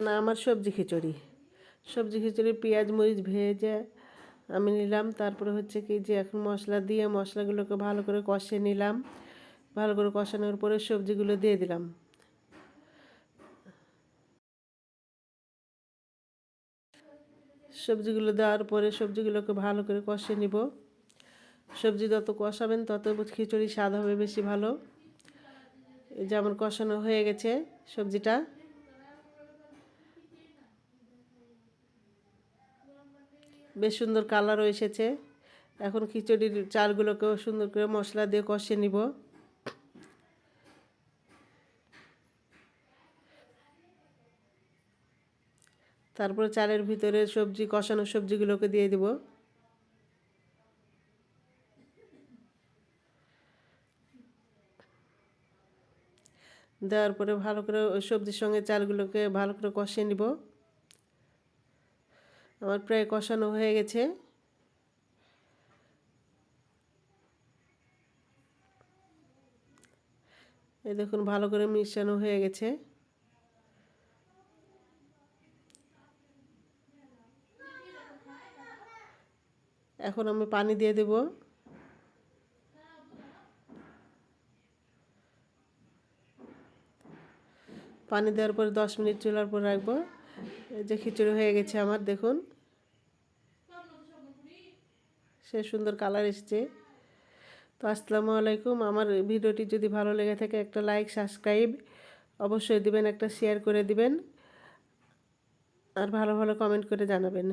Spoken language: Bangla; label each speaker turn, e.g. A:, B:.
A: না আমার সবজি খিচুড়ি পেঁয়াজ মরিচ ভেজে আমি নিলাম। তারপরে হচ্ছে কি যে এখন মশলা দিয়ে মশলাগুলোকে ভালো করে কষিয়ে নিলাম। ভালো করে কষানোর পরে সবজিগুলো দিয়ে দিলাম। সবজিগুলো দেওয়ার পরে সবজিগুলোকে ভালো করে কষিয়ে নিব। সবজি যত কষাবেন তত খিচুড়ি স্বাদ হবে বেশি ভালো। এই যে আমার কষানো হয়ে গেছে সবজিটা। বেশ সুন্দর কালারও এসেছে। এখন খিচুড়ির চালগুলোকেও সুন্দর করে মশলা দিয়ে কষিয়ে নিব। তারপরে চালের ভিতরে কষানো সবজিগুলোকে দিয়ে দেব। দেওয়ার পরে ভালো করে ওই সবজির সঙ্গে চালগুলোকে ভালো করে কষিয়ে নিব। আমার প্রায় কষানো হয়ে গেছে। এই দেখুন ভালো করে মিশানো হয়ে গেছে। এখন আমি পানি দিয়ে দেব। পানি দেওয়ার পরে 10 মিনিট চুলার উপর রাখবো। এই যে খিচুড়ি হয়ে গেছে আমার, দেখুন সে সুন্দর কালার এসছে। তো আসসালামু আলাইকুম। আমার ভিডিওটি যদি ভালো লেগে থাকে একটা লাইক সাবস্ক্রাইব অবশ্যই দিবেন, একটা শেয়ার করে দিবেন আর ভালো ভালো কমেন্ট করে জানাবেন।